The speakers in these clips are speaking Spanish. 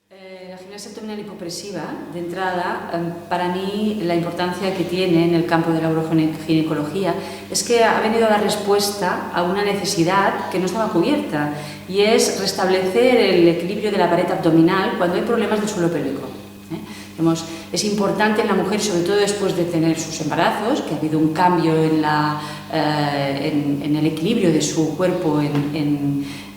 La gimnasia abdominal hipopresiva, de entrada, para mí la importancia que tiene en el campo de la uroginecología es que ha venido a dar respuesta a una necesidad que no estaba cubierta, y es restablecer el equilibrio de la pared abdominal cuando hay problemas del suelo pélvico. Es importante en la mujer, sobre todo después de tener sus embarazos, que ha habido un cambio en el equilibrio de su cuerpo,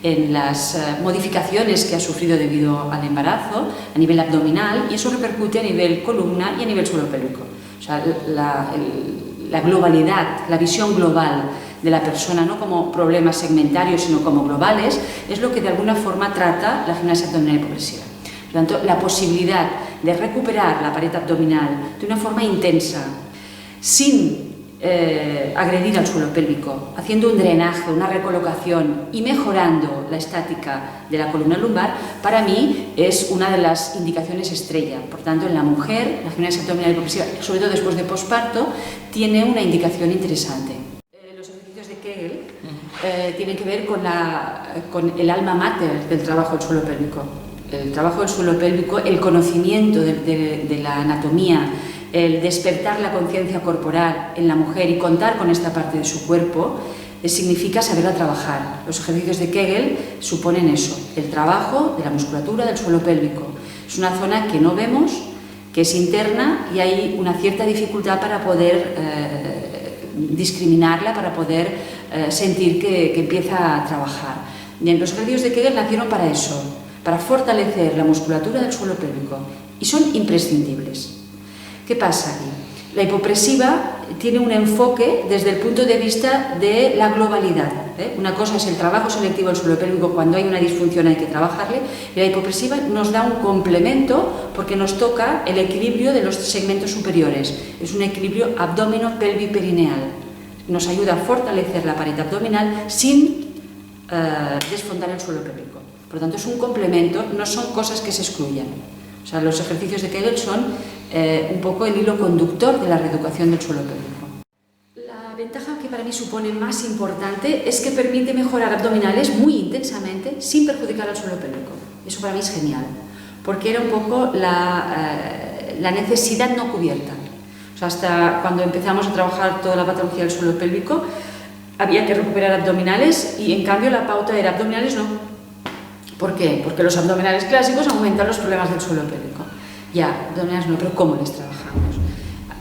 en las modificaciones que ha sufrido debido al embarazo a nivel abdominal, y eso repercute a nivel columna y a nivel suelo pélvico. O sea, la globalidad, la visión global de la persona, no como problemas segmentarios, sino como globales, es lo que de alguna forma trata la gimnasia abdominal hipopresiva. Por lo tanto, la posibilidad de recuperar la pared abdominal de una forma intensa, sin agredir al suelo pélvico, haciendo un drenaje, una recolocación y mejorando la estática de la columna lumbar, para mí es una de las indicaciones estrella. Por tanto, en la mujer, la gimnasia abdominal hipopresiva, sobre todo después de posparto, tiene una indicación interesante. Los ejercicios de Kegel tienen que ver con el alma mater del trabajo del suelo pélvico. El trabajo del suelo pélvico, el conocimiento de la anatomía, el despertar la conciencia corporal en la mujer y contar con esta parte de su cuerpo, significa saberla trabajar. Los ejercicios de Kegel suponen eso, el trabajo de la musculatura del suelo pélvico. Es una zona que no vemos, que es interna, y hay una cierta dificultad para poder discriminarla, para poder sentir que empieza a trabajar. Bien, los ejercicios de Kegel nacieron para eso, para fortalecer la musculatura del suelo pélvico, y son imprescindibles. ¿Qué pasa aquí? La hipopresiva tiene un enfoque desde el punto de vista de la globalidad. Una cosa es el trabajo selectivo del suelo pélvico, cuando hay una disfunción hay que trabajarle, y la hipopresiva nos da un complemento porque nos toca el equilibrio de los segmentos superiores. Es un equilibrio abdomino-pelvi-perineal. Nos ayuda a fortalecer la pared abdominal sin desfondar el suelo pélvico. Por lo tanto, es un complemento, no son cosas que se excluyan. O sea, los ejercicios de Kegel son un poco el hilo conductor de la reeducación del suelo pélvico. La ventaja que para mí supone más importante es que permite mejorar abdominales muy intensamente sin perjudicar al suelo pélvico. Eso para mí es genial, porque era un poco la necesidad no cubierta. O sea, hasta cuando empezamos a trabajar toda la patología del suelo pélvico, había que recuperar abdominales, y en cambio la pauta era abdominales no. ¿Por qué? Porque los abdominales clásicos aumentan los problemas del suelo pélvico. Ya, abdominales no, pero ¿cómo les trabajamos?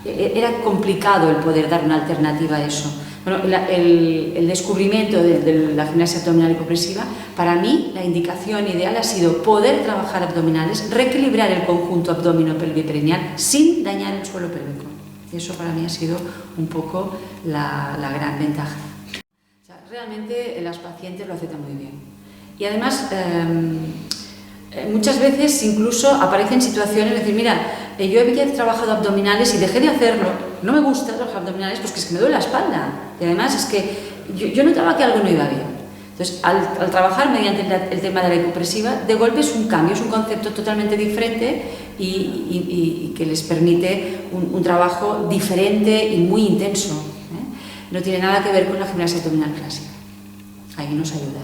Era complicado el poder dar una alternativa a eso. Bueno, el descubrimiento de la gimnasia abdominal hipopresiva, para mí la indicación ideal ha sido poder trabajar abdominales, reequilibrar el conjunto abdomino-pelvi-perineal sin dañar el suelo pélvico. Y eso para mí ha sido un poco la gran ventaja. O sea, realmente las pacientes lo aceptan muy bien. Y además, muchas veces incluso aparecen situaciones de decir, mira, yo había trabajado abdominales y dejé de hacerlo, no me gusta trabajar abdominales porque es que me duele la espalda, y además es que yo notaba que algo no iba bien. Entonces, al trabajar mediante el tema de la hipopresiva, de golpe es un cambio, es un concepto totalmente diferente y que les permite un trabajo diferente y muy intenso. No tiene nada que ver con la gimnasia abdominal clásica. Ahí nos ayuda.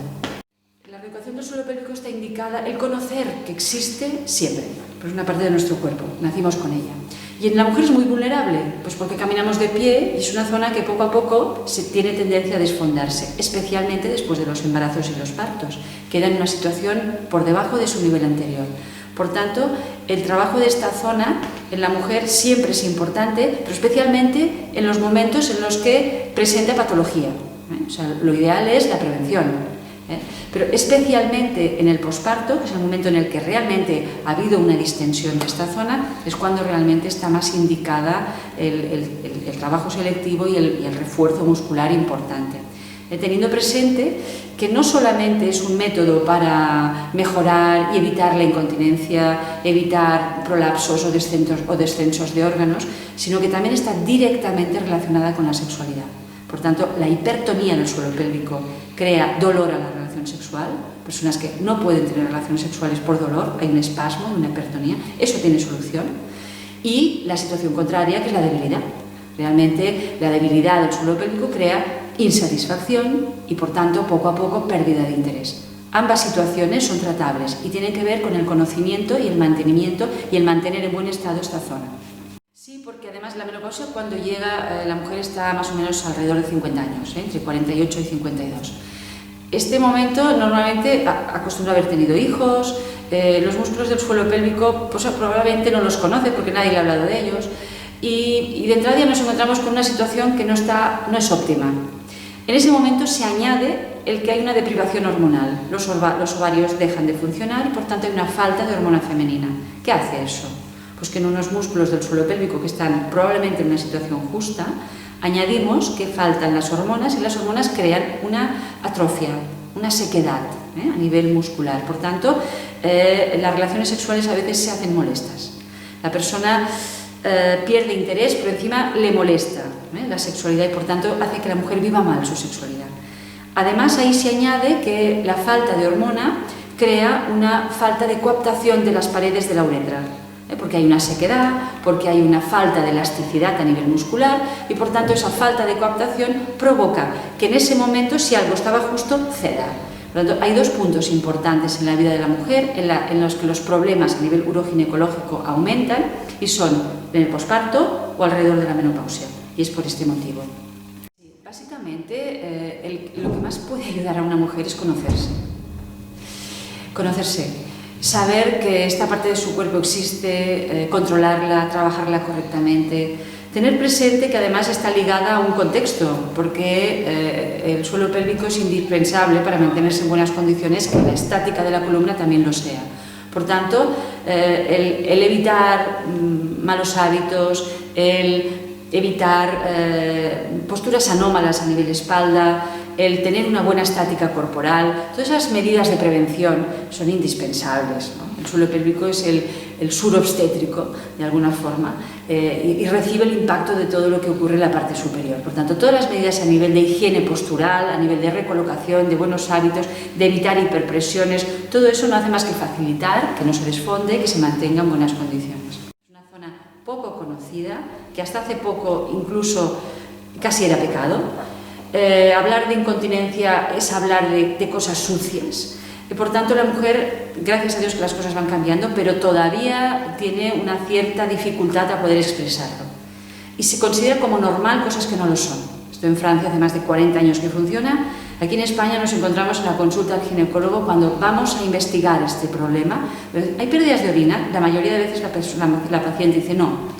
La reeducación del suelo pélvico está indicada, el conocer que existe siempre, pues es una parte de nuestro cuerpo, nacimos con ella. Y en la mujer es muy vulnerable, pues porque caminamos de pie y es una zona que poco a poco tiene tendencia a desfondarse, especialmente después de los embarazos y los partos. Queda en una situación por debajo de su nivel anterior. Por tanto, el trabajo de esta zona en la mujer siempre es importante, pero especialmente en los momentos en los que presenta patología. O sea, lo ideal es la prevención. Pero especialmente en el posparto, que es el momento en el que realmente ha habido una distensión de esta zona, es cuando realmente está más indicada el trabajo selectivo y el refuerzo muscular importante. Teniendo presente que no solamente es un método para mejorar y evitar la incontinencia, evitar prolapsos o descensos de órganos, sino que también está directamente relacionada con la sexualidad. Por tanto, la hipertonía del suelo pélvico crea dolor a la relación sexual. Personas que no pueden tener relaciones sexuales por dolor, hay un espasmo, una hipertonía, eso tiene solución. Y la situación contraria, que es la debilidad. Realmente la debilidad del suelo pélvico crea insatisfacción y, por tanto, poco a poco pérdida de interés. ambas situaciones son tratables y tienen que ver con el conocimiento y el mantenimiento y el mantener en buen estado esta zona. Sí, porque además la menopausia cuando llega, la mujer está más o menos alrededor de 50 años, entre 48 y 52. Este momento normalmente acostumbra haber tenido hijos, los músculos del suelo pélvico pues, probablemente no los conoce porque nadie le ha hablado de ellos y de entrada ya nos encontramos con una situación que no es óptima. En ese momento se añade el que hay una deprivación hormonal, los ovarios dejan de funcionar y por tanto hay una falta de hormona femenina. ¿Qué hace eso? Pues que en unos músculos del suelo pélvico que están probablemente en una situación justa, añadimos que faltan las hormonas y las hormonas crean una atrofia, una sequedad a nivel muscular. Por tanto, las relaciones sexuales a veces se hacen molestas. La persona pierde interés, pero encima le molesta la sexualidad y por tanto hace que la mujer viva mal su sexualidad. Además, ahí se añade que la falta de hormona crea una falta de coaptación de las paredes de la uretra. Porque hay una sequedad, porque hay una falta de elasticidad a nivel muscular y por tanto esa falta de coaptación provoca que en ese momento, si algo estaba justo, ceda. Por lo tanto, hay dos puntos importantes en la vida de la mujer en los que los problemas a nivel uroginecológico aumentan y son en el posparto o alrededor de la menopausia, y es por este motivo. Básicamente, lo que más puede ayudar a una mujer es conocerse. Saber que esta parte de su cuerpo existe, controlarla, trabajarla correctamente, tener presente que además está ligada a un contexto, porque el suelo pélvico es indispensable para mantenerse en buenas condiciones, que la estática de la columna también lo sea. Por tanto, el evitar malos hábitos, el evitar posturas anómalas a nivel espalda, el tener una buena estática corporal, todas esas medidas de prevención son indispensables, ¿no? El suelo pélvico es el sur obstétrico, de alguna forma, y recibe el impacto de todo lo que ocurre en la parte superior. Por tanto, todas las medidas a nivel de higiene postural, a nivel de recolocación, de buenos hábitos, de evitar hiperpresiones, todo eso no hace más que facilitar que no se desfonde y que se mantenga en buenas condiciones. Es una zona poco conocida, que hasta hace poco incluso casi era pecado. Hablar de incontinencia es hablar de cosas sucias. Por tanto, la mujer, gracias a Dios que las cosas van cambiando, pero todavía tiene una cierta dificultad a poder expresarlo. Y se considera como normal cosas que no lo son. Esto en Francia hace más de 40 años que funciona. Aquí en España nos encontramos en la consulta al ginecólogo cuando vamos a investigar este problema. Hay pérdidas de orina, la mayoría de veces la paciente dice no.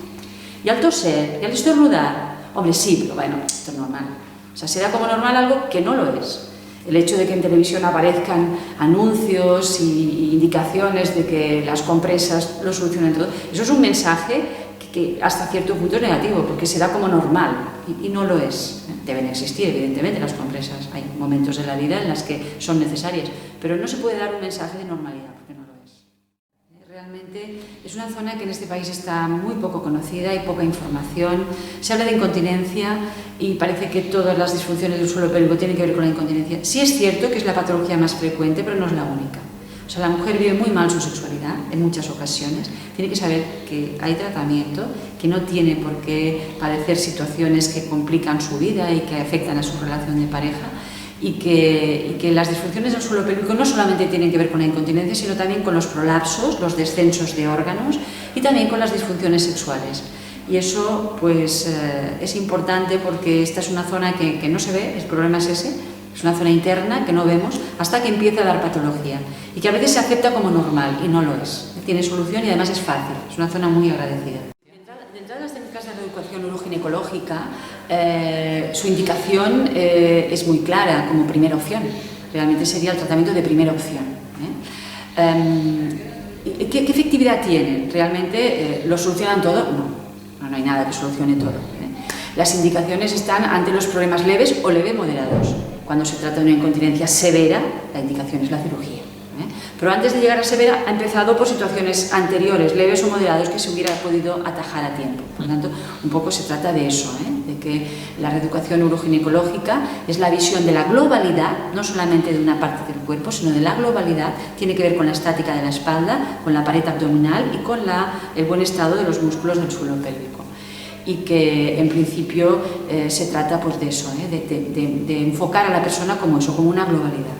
Y al toser, y al estornudar, hombre sí, pero bueno, esto es normal. O sea, será como normal algo que no lo es. El hecho de que en televisión aparezcan anuncios y indicaciones de que las compresas lo solucionan todo, eso es un mensaje que hasta cierto punto es negativo, porque será como normal, y no lo es. Deben existir, evidentemente, las compresas. Hay momentos de la vida en los que son necesarias, pero no se puede dar un mensaje de normalidad, porque no lo es. Realmente es una zona que en este país está muy poco conocida, hay poca información, se habla de incontinencia y parece que todas las disfunciones del suelo pélvico tienen que ver con la incontinencia. Sí es cierto que es la patología más frecuente, pero no es la única. O sea, la mujer vive muy mal su sexualidad en muchas ocasiones, tiene que saber que hay tratamiento, que no tiene por qué padecer situaciones que complican su vida y que afectan a su relación de pareja, y que las disfunciones del suelo pélvico no solamente tienen que ver con la incontinencia, sino también con los prolapsos, los descensos de órganos y también con las disfunciones sexuales. Y eso pues es importante porque esta es una zona que no se ve, el problema es ese, es una zona interna que no vemos hasta que empieza a dar patología y que a veces se acepta como normal y no lo es. Tiene solución y además es fácil, es una zona muy agradecida. Dentro de las técnicas de reeducación uroginecológica, su indicación es muy clara como primera opción. Realmente sería el tratamiento de primera opción. ¿Qué efectividad tiene? ¿Realmente lo solucionan todo? No hay nada que solucione todo. Las indicaciones están ante los problemas leves o leve-moderados. Cuando se trata de una incontinencia severa, la indicación es la cirugía. Pero antes de llegar a severa ha empezado por situaciones anteriores, leves o moderados, que se hubiera podido atajar a tiempo. Por lo tanto, un poco se trata de eso, de que la reeducación uroginecológica es la visión de la globalidad, no solamente de una parte del cuerpo, sino de la globalidad. Tiene que ver con la estática de la espalda, con la pared abdominal y con el buen estado de los músculos del suelo pélvico. Y que en principio se trata pues, de eso, de enfocar a la persona como eso, como una globalidad.